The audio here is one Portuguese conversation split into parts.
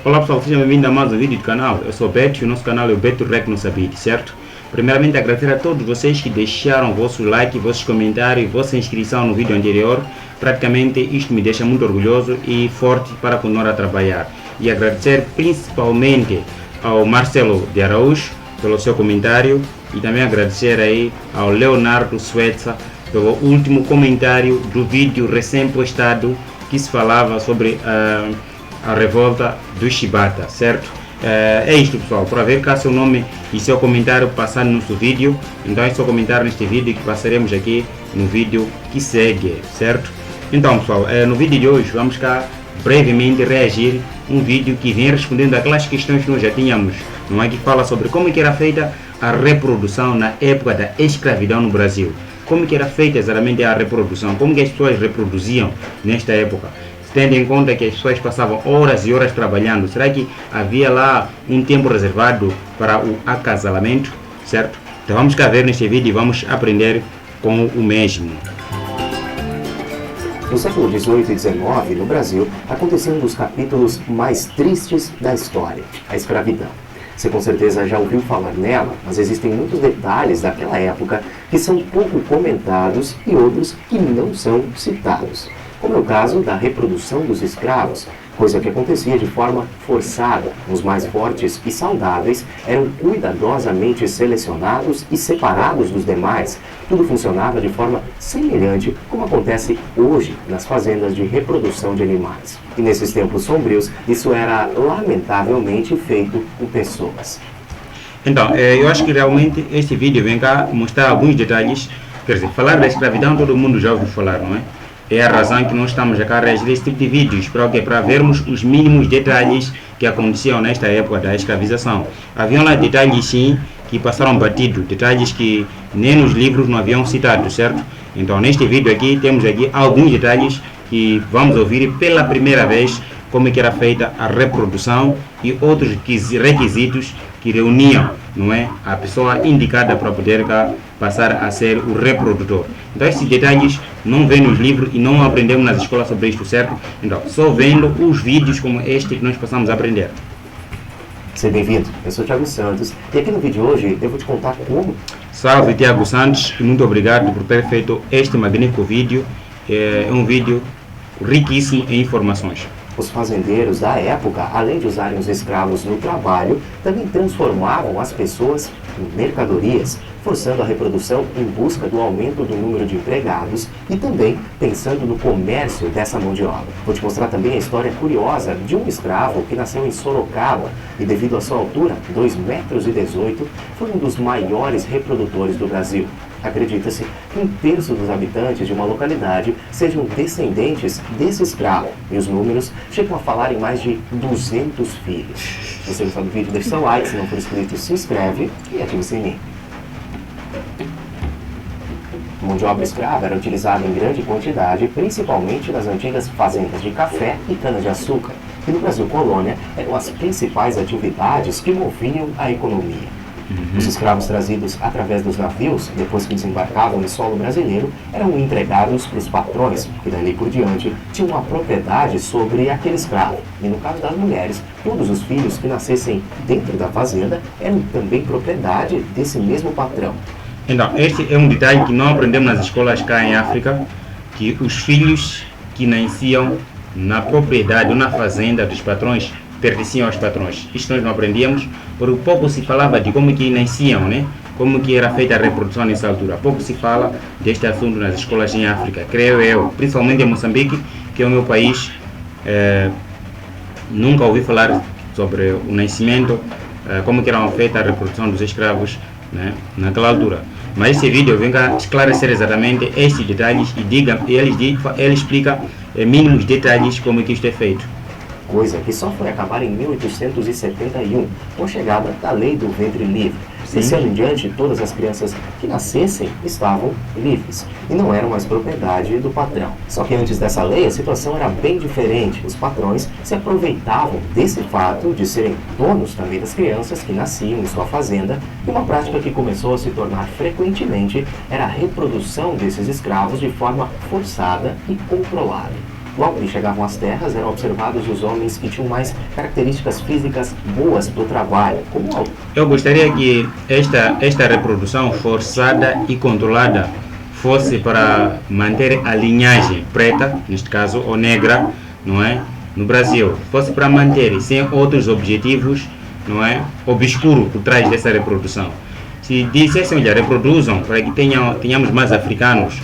Olá pessoal, sejam bem-vindos a mais um vídeo do canal. Eu sou o Beto e o nosso canal é o Beto Rec no Sabite, certo? Primeiramente agradecer a todos vocês que deixaram vosso like, vossos comentários, vossa inscrição no vídeo anterior. Praticamente isto me deixa muito orgulhoso e forte para continuar a trabalhar. E agradecer principalmente ao Marcelo de Araújo pelo seu comentário e também agradecer aí ao Leonardo Suetza pelo último comentário do vídeo recém-postado que se falava sobre a revolta do Chibata, certo? É isto pessoal, para ver cá seu nome e seu comentário passar no nosso vídeo. Então é só comentar neste vídeo que passaremos aqui no vídeo que segue, certo? Então pessoal, no vídeo de hoje vamos cá brevemente reagir um vídeo que vem respondendo aquelas questões que nós já tínhamos, não é, que fala sobre como que era feita a reprodução na época da escravidão no Brasil. Como que era feita exatamente a reprodução, como que as pessoas reproduziam nesta época, tendo em conta que as pessoas passavam horas e horas trabalhando. Será que havia lá um tempo reservado para o acasalamento, certo? Então vamos cá ver neste vídeo e vamos aprender com o mesmo. No século XVIII e XIX, no Brasil, aconteceu um dos capítulos mais tristes da história, a escravidão. Você com certeza já ouviu falar nela, mas existem muitos detalhes daquela época que são pouco comentados e outros que não são citados, como é o caso da reprodução dos escravos, coisa que acontecia de forma forçada. Os mais fortes e saudáveis eram cuidadosamente selecionados e separados dos demais. Tudo funcionava de forma semelhante como acontece hoje nas fazendas de reprodução de animais. E nesses tempos sombrios, isso era lamentavelmente feito por pessoas. Então, eu acho que realmente este vídeo vem cá mostrar alguns detalhes. Quer dizer, falar da escravidão todo mundo já ouviu falar, não é? É a razão que nós estamos aqui a reagir a esse tipo de vídeos, para vermos os mínimos detalhes que aconteciam nesta época da escravização. Haviam lá detalhes sim que passaram batido, detalhes que nem nos livros não haviam citado, certo? Então neste vídeo aqui temos aqui alguns detalhes que vamos ouvir pela primeira vez como é que era feita a reprodução e outros requisitos que reuniam, não é, a pessoa indicada para poder passar a ser o reprodutor. Então esses detalhes não vêm nos livros e não aprendemos nas escolas sobre isto, certo? Então só vendo os vídeos como este que nós passamos a aprender. Seja bem-vindo, eu sou o Thiago Santos e aqui no vídeo de hoje eu vou te contar como... Salve Thiago Santos e muito obrigado por ter feito este magnífico vídeo. É um vídeo riquíssimo em informações. Os fazendeiros da época, além de usarem os escravos no trabalho, também transformavam as pessoas em mercadorias, forçando a reprodução em busca do aumento do número de empregados e também pensando no comércio dessa mão de obra. Vou te mostrar também a história curiosa de um escravo que nasceu em Sorocaba e, devido à sua altura, 2,18 metros, foi um dos maiores reprodutores do Brasil. Acredita-se que 1/3 dos habitantes de uma localidade sejam descendentes desse escravo, e os números chegam a falar em mais de 200 filhos. Se você gostou do vídeo, deixe seu like, se não for inscrito, se inscreve e ative o sininho. A mão de obra escrava era utilizada em grande quantidade, principalmente nas antigas fazendas de café e cana-de-açúcar, que no Brasil colônia eram as principais atividades que moviam a economia. Os escravos trazidos através dos navios, depois que desembarcavam em solo brasileiro, eram entregados para os patrões, que dali por diante tinham a propriedade sobre aquele escravo. E no caso das mulheres, todos os filhos que nascessem dentro da fazenda eram também propriedade desse mesmo patrão. Então, este é um detalhe que não aprendemos nas escolas cá em África, que os filhos que nasciam na propriedade ou na fazenda dos patrões pertenciam aos patrões. Isto nós não aprendíamos, porque pouco se falava de como que nasciam, né? Como que era feita a reprodução nessa altura. Pouco se fala deste assunto nas escolas em África, creio eu, principalmente em Moçambique, que é o meu país. Nunca ouvi falar sobre o nascimento, como que era feita a reprodução dos escravos, né, naquela altura. Mas esse vídeo vem cá esclarecer exatamente estes detalhes e ele explica mínimos detalhes como que isto é feito. Coisa que só foi acabar em 1871, com a chegada da Lei do Ventre Livre. Desse ano em diante, todas as crianças que nascessem estavam livres e não eram mais propriedade do patrão. Só que antes dessa lei, a situação era bem diferente. Os patrões se aproveitavam desse fato de serem donos também das crianças que nasciam em sua fazenda, e uma prática que começou a se tornar frequentemente era a reprodução desses escravos de forma forçada e controlada. Logo que chegavam às terras, eram observados os homens que tinham mais características físicas boas do trabalho, como Eu gostaria que esta reprodução forçada e controlada fosse para manter a linhagem preta, neste caso, ou negra, não é? No Brasil, fosse para manter, sem outros objetivos, não é? Obscuro por trás dessa reprodução. Se dissessem, olha, reproduzam para que tenhamos mais africanos,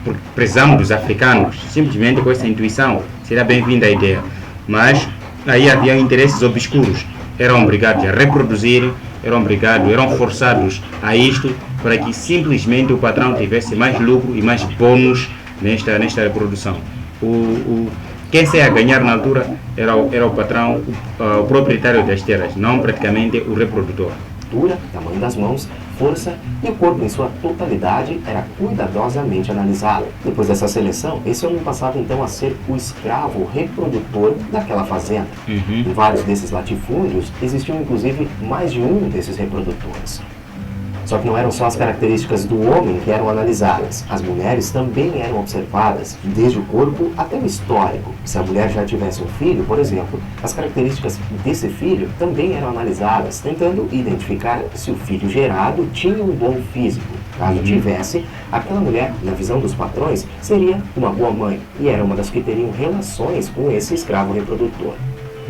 porque precisamos dos africanos, simplesmente com essa intuição, seria bem-vinda a ideia. Mas aí havia interesses obscuros, eram obrigados a reproduzir, eram forçados a isto, para que simplesmente o patrão tivesse mais lucro e mais bônus nesta reprodução. Quem saia a ganhar na altura era o patrão, o proprietário das terras, não praticamente o reprodutor. Altura, tamanho das mãos, força e o corpo em sua totalidade era cuidadosamente analisado. Depois dessa seleção, esse homem passava então a ser o escravo reprodutor daquela fazenda. Em vários desses latifúndios existiam inclusive mais de um desses reprodutores. Só que não eram só as características do homem que eram analisadas. As mulheres também eram observadas, desde o corpo até o histórico. Se a mulher já tivesse um filho, por exemplo, as características desse filho também eram analisadas, tentando identificar se o filho gerado tinha um bom físico. Caso tivesse, aquela mulher, na visão dos patrões, seria uma boa mãe e era uma das que teriam relações com esse escravo reprodutor.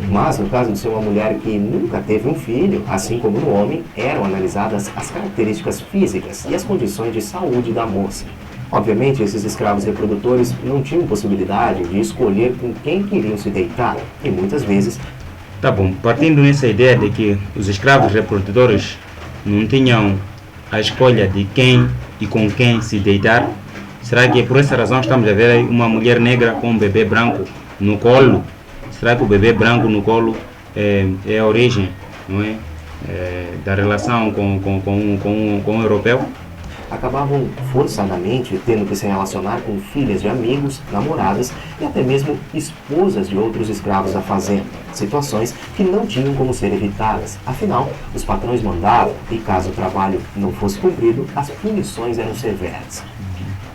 Mas, no caso de ser uma mulher que nunca teve um filho, assim como no homem, eram analisadas as características físicas e as condições de saúde da moça. Obviamente, esses escravos reprodutores não tinham possibilidade de escolher com quem queriam se deitar, e muitas vezes... Tá bom, partindo dessa ideia de que os escravos reprodutores não tinham a escolha de quem e com quem se deitar, será que por essa razão estamos a ver uma mulher negra com um bebê branco no colo? Será que o bebê branco no colo é a origem, não é? Da relação com o europeu? Acabavam forçadamente tendo que se relacionar com filhas de amigos, namoradas e até mesmo esposas de outros escravos da fazenda. Situações que não tinham como ser evitadas. Afinal, os patrões mandavam e caso o trabalho não fosse cumprido, as punições eram severas.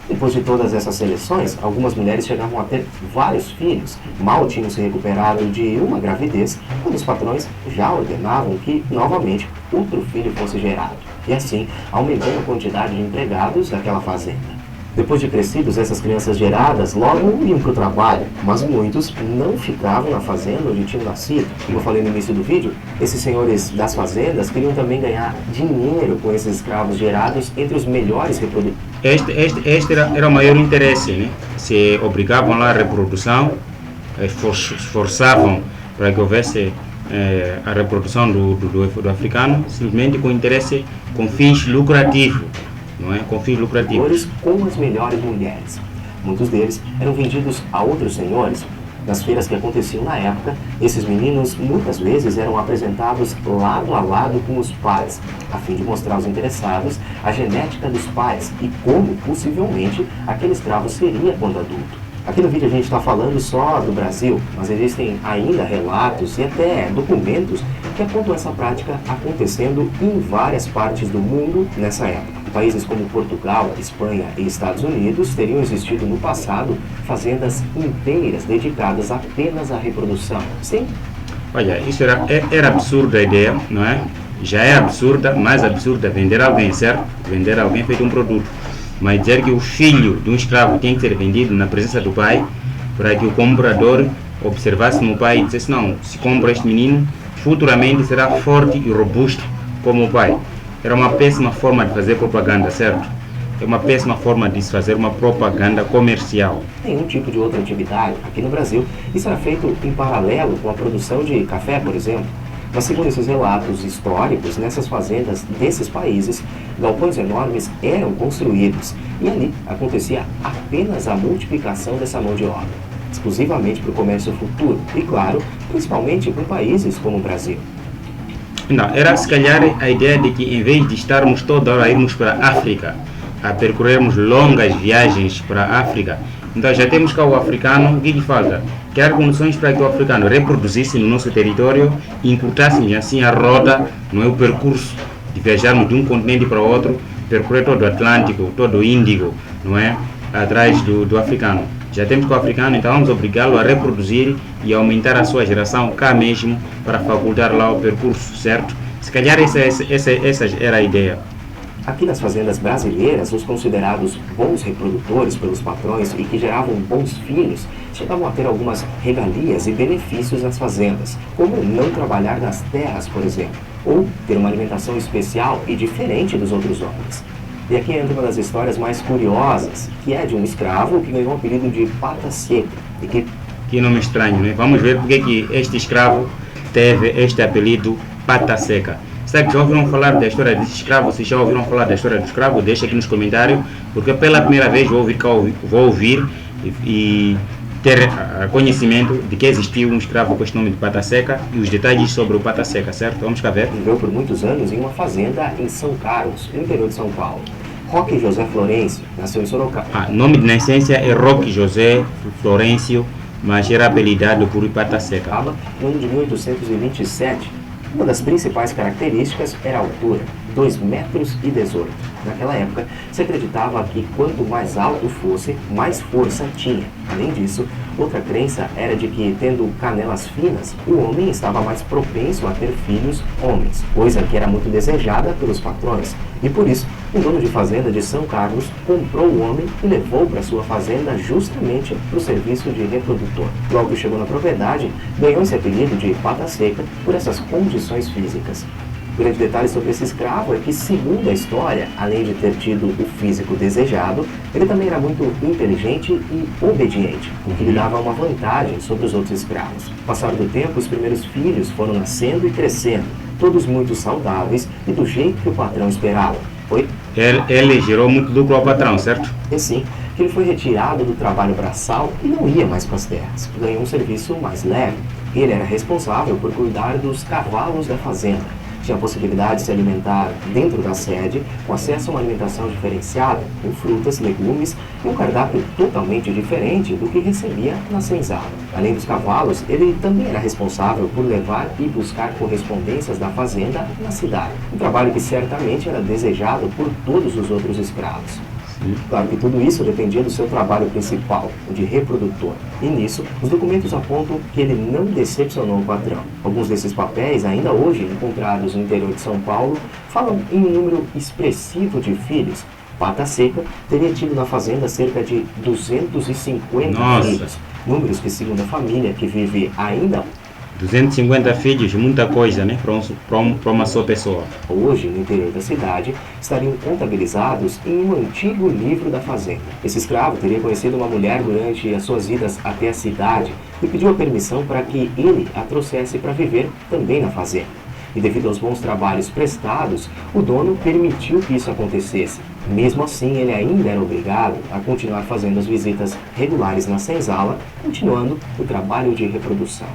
Depois de todas essas seleções, algumas mulheres chegavam a ter vários filhos. Mal tinham se recuperado de uma gravidez, quando os patrões já ordenavam que, novamente, outro filho fosse gerado. E assim, aumentando a quantidade de empregados daquela fazenda. Depois de crescidos, essas crianças geradas logo iam para o trabalho, mas muitos não ficavam na fazenda onde tinham nascido. Como eu falei no início do vídeo, esses senhores das fazendas queriam também ganhar dinheiro com esses escravos gerados entre os melhores reprodutores. Este era o maior interesse, né? Se obrigavam lá a reprodução, esforçavam para que houvesse a reprodução do africano, simplesmente com interesse, com fins lucrativos. Não é? Com fins lucrativos. Com as melhores mulheres. Muitos deles eram vendidos a outros senhores. Nas feiras que aconteciam na época, esses meninos muitas vezes eram apresentados lado a lado com os pais, a fim de mostrar aos interessados a genética dos pais e como, possivelmente, aquele escravo seria quando adulto. Aqui no vídeo a gente está falando só do Brasil, mas existem ainda relatos e até documentos que apontam essa prática acontecendo em várias partes do mundo nessa época. Países como Portugal, Espanha e Estados Unidos teriam existido no passado fazendas inteiras dedicadas apenas à reprodução. Sim? Olha, isso era absurda a ideia, não é? Já é absurda, mais absurda vender alguém, certo? Vender alguém feito um produto. Mas dizer que o filho de um escravo tem que ser vendido na presença do pai, para que o comprador observasse no pai e dissesse, não, se compra este menino, futuramente será forte e robusto como o pai. Era uma péssima forma de fazer propaganda, certo? É uma péssima forma de se fazer uma propaganda comercial. Nenhum tipo de outra atividade aqui no Brasil. Isso era feito em paralelo com a produção de café, por exemplo. Mas segundo esses relatos históricos, nessas fazendas desses países, galpões enormes eram construídos e ali acontecia apenas a multiplicação dessa mão de obra, exclusivamente para o comércio futuro e, claro, principalmente com países como o Brasil. Não, era se calhar a ideia de que em vez de estarmos toda hora a irmos para a África, a percorrermos longas viagens para a África, então já temos cá o africano, o que lhe falta? Criar condições para que o africano reproduzisse no nosso território e encurtasse assim a roda, não é, o percurso de viajarmos de um continente para o outro, percorrer todo o Atlântico, todo o Índico, não é, atrás do africano. Já temos com o africano, então vamos obrigá-lo a reproduzir e aumentar a sua geração cá mesmo para facultar lá o percurso, certo? Se calhar essa era a ideia. Aqui nas fazendas brasileiras, os considerados bons reprodutores pelos patrões e que geravam bons filhos chegavam a ter algumas regalias e benefícios nas fazendas, como não trabalhar nas terras, por exemplo, ou ter uma alimentação especial e diferente dos outros homens. E aqui entra uma das histórias mais curiosas, que é de um escravo que ganhou o apelido de Pata Seca. E que nome estranho, né? Vamos ver porque que este escravo teve este apelido Pata Seca. Será que já ouviram falar da história desse escravo? Se já ouviram falar da história do escravo, deixa aqui nos comentários, porque pela primeira vez vou ouvir e ter conhecimento de que existiu um escravo com este nome de Pata Seca e os detalhes sobre o Pata Seca, certo? Vamos cá ver. Viveu por muitos anos em uma fazenda em São Carlos, no interior de São Paulo. Roque José Florencio nasceu em Sorocaba. Nome de nascença é Roque José Florencio, mas era apelidado por Pata Seca. No ano de 1827. Uma das principais características era a altura, 2,18 metros. Naquela época, se acreditava que quanto mais alto fosse, mais força tinha. Além disso, outra crença era de que, tendo canelas finas, o homem estava mais propenso a ter filhos homens, coisa que era muito desejada pelos patrões. E por isso, o dono de fazenda de São Carlos comprou o homem e levou para sua fazenda justamente para o serviço de reprodutor. Logo que chegou na propriedade, ganhou esse apelido de Pata Seca por essas condições físicas. O grande detalhe sobre esse escravo é que, segundo a história, além de ter tido o físico desejado, ele também era muito inteligente e obediente, o que lhe dava uma vantagem sobre os outros escravos. Com o passar do tempo, os primeiros filhos foram nascendo e crescendo, todos muito saudáveis e do jeito que o patrão esperava. Ele gerou muito lucro ao patrão, certo? E sim, que ele foi retirado do trabalho braçal e não ia mais para as terras. Ganhou um serviço mais leve. Ele era responsável por cuidar dos cavalos da fazenda. Tinha a possibilidade de se alimentar dentro da sede, com acesso a uma alimentação diferenciada, com frutas, legumes e um cardápio totalmente diferente do que recebia na senzala. Além dos cavalos, ele também era responsável por levar e buscar correspondências da fazenda na cidade. Um trabalho que certamente era desejado por todos os outros escravos. Claro que tudo isso dependia do seu trabalho principal, o de reprodutor. E nisso, os documentos apontam que ele não decepcionou o patrão. Alguns desses papéis, ainda hoje encontrados no interior de São Paulo, falam em um número expressivo de filhos. Pata Seca teria tido na fazenda cerca de 250 filhos. Números que, segundo a família, que vive ainda 250 filhos, muita coisa, né, para uma só pessoa. Hoje, no interior da cidade, estariam contabilizados em um antigo livro da fazenda. Esse escravo teria conhecido uma mulher durante as suas idas até a cidade e pediu a permissão para que ele a trouxesse para viver também na fazenda. E devido aos bons trabalhos prestados, o dono permitiu que isso acontecesse. Mesmo assim, ele ainda era obrigado a continuar fazendo as visitas regulares na senzala, continuando o trabalho de reprodução.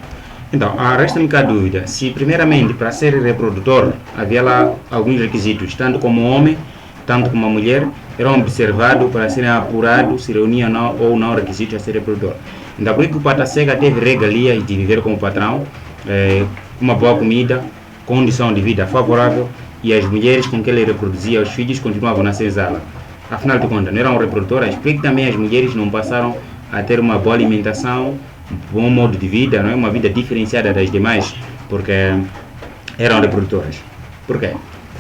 Então, resta-me cá a dúvida, se primeiramente para ser reprodutor havia lá alguns requisitos, tanto como homem, tanto como mulher, eram observados para serem apurados se reuniam ou não requisitos a ser reprodutor. Então, por isso que o Pata Seca teve regalias de viver com o patrão, uma boa comida, condição de vida favorável, e as mulheres com que ele reproduzia os filhos continuavam na senzala. Afinal de contas, não eram reprodutoras, porque também as mulheres não passaram a ter uma boa alimentação, bom modo de vida, não é? Uma vida diferenciada das demais, porque eram reprodutoras. Por quê?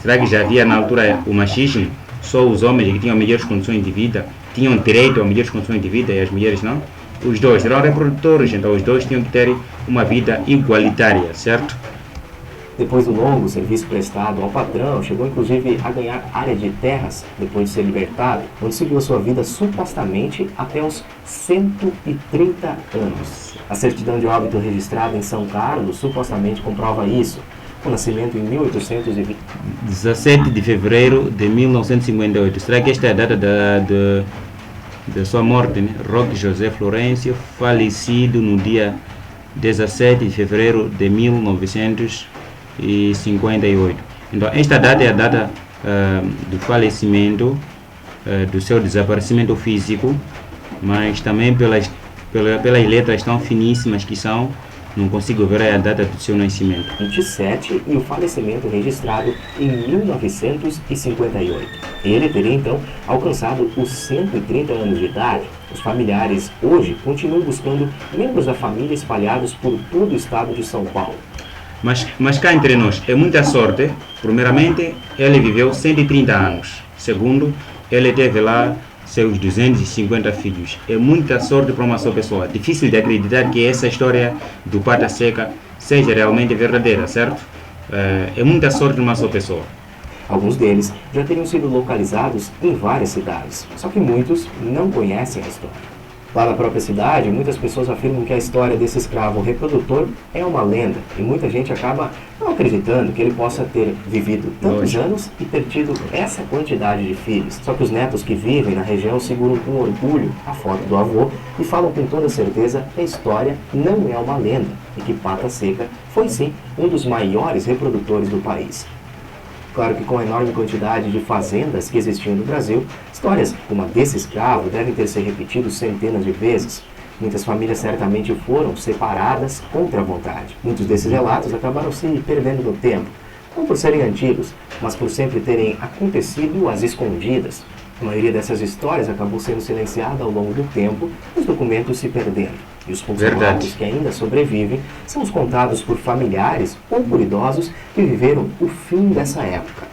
Será que já havia na altura o machismo? Só os homens que tinham melhores condições de vida tinham direito a melhores condições de vida e as mulheres não? Os dois eram reprodutores, então os dois tinham que ter uma vida igualitária, certo? Depois do longo serviço prestado ao patrão, chegou inclusive a ganhar área de terras depois de ser libertado, onde seguiu a sua vida supostamente até os 130 anos. A certidão de óbito registrada em São Carlos supostamente comprova isso. O nascimento em 1820. 17 de fevereiro de 1958. Será que esta é a data da sua morte, né? Roque José Florencio, falecido no dia 17 de fevereiro de 1958. Então, esta data é a data do falecimento, do seu desaparecimento físico, mas também pelas letras tão finíssimas que são, não consigo ver a data do seu nascimento. 27 e o falecimento registrado em 1958. Ele teria então alcançado os 130 anos de idade. Os familiares hoje continuam buscando membros da família espalhados por todo o estado de São Paulo. Mas cá entre nós, é muita sorte. Primeiramente, ele viveu 130 anos. Segundo, ele teve lá seus 250 filhos. É muita sorte para uma só pessoa. Difícil de acreditar que essa história do Pata Seca seja realmente verdadeira, certo? É muita sorte de uma só pessoa. Alguns deles já teriam sido localizados em várias cidades, só que muitos não conhecem a história. Lá na própria cidade, muitas pessoas afirmam que a história desse escravo reprodutor é uma lenda, e muita gente acaba não acreditando que ele possa ter vivido tantos anos e ter tido essa quantidade de filhos. Só que os netos que vivem na região seguram com orgulho a foto do avô e falam com toda certeza que a história não é uma lenda e que Pata Seca foi sim um dos maiores reprodutores do país. Claro que com a enorme quantidade de fazendas que existiam no Brasil, histórias como a desse escravo devem ter se repetido centenas de vezes. Muitas famílias certamente foram separadas contra a vontade. Muitos desses relatos acabaram se perdendo no tempo, não por serem antigos, mas por sempre terem acontecido às escondidas. A maioria dessas histórias acabou sendo silenciada ao longo do tempo, os documentos se perdendo. E os poucos relatos que ainda sobrevivem são os contados por familiares ou por idosos que viveram o fim dessa época.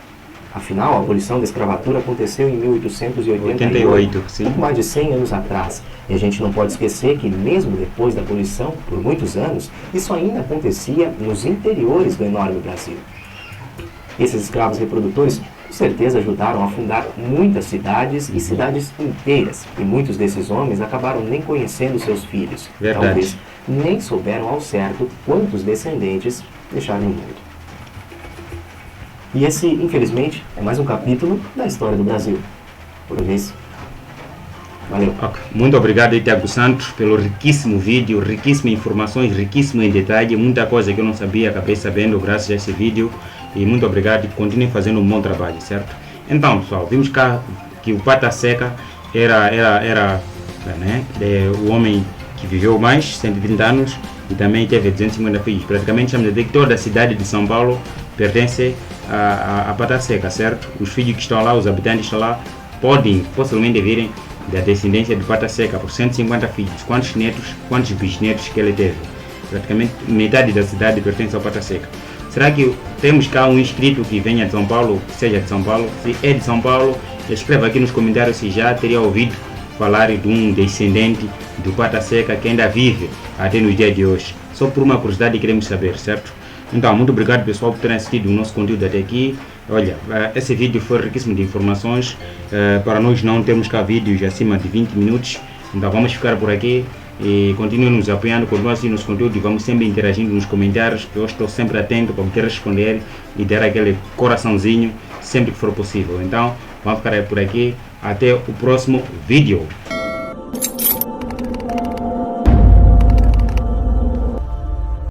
Afinal, a abolição da escravatura aconteceu em 1888, pouco mais de 100 anos atrás. E a gente não pode esquecer que, mesmo depois da abolição, por muitos anos, isso ainda acontecia nos interiores do enorme Brasil. Esses escravos reprodutores com certeza ajudaram a fundar muitas cidades e cidades inteiras. E muitos desses homens acabaram nem conhecendo seus filhos. Verdade. Talvez nem souberam ao certo quantos descendentes deixaram no mundo. E esse, infelizmente, é mais um capítulo da história do Brasil. Por vez. Valeu. Okay. Muito obrigado, Thiago Santos, pelo riquíssimo vídeo, riquíssimas informações, riquíssimo em detalhe, muita coisa que eu não sabia, acabei sabendo graças a esse vídeo. E muito obrigado e continuem fazendo um bom trabalho, certo? Então, pessoal, vimos cá que o Pata Seca era o homem que viveu mais 130 anos e também teve 250 filhos. Praticamente estamos a dizer que toda a cidade de São Paulo pertence a Pata Seca, certo? Os filhos que estão lá, os habitantes que estão lá, podem possivelmente virem da descendência de Pata Seca por 150 filhos. Quantos netos, quantos bisnetos que ele teve? Praticamente metade da cidade pertence ao Pata Seca. Será que temos cá um inscrito que venha de São Paulo, que seja de São Paulo? Se é de São Paulo, escreva aqui nos comentários se já teria ouvido falar de um descendente do Pata Seca que ainda vive até nos dias de hoje. Só por uma curiosidade queremos saber, certo? Então, muito obrigado pessoal por terem assistido o nosso conteúdo até aqui. Olha, esse vídeo foi riquíssimo de informações. Para nós não temos cá vídeos acima de 20 minutos. Então vamos ficar por aqui. E continuem nos apoiando, continuem assim nos conteúdos e vamos sempre interagindo nos comentários, que eu estou sempre atento para poder responder e dar aquele coraçãozinho sempre que for possível. Então, vamos ficar por aqui, até o próximo vídeo.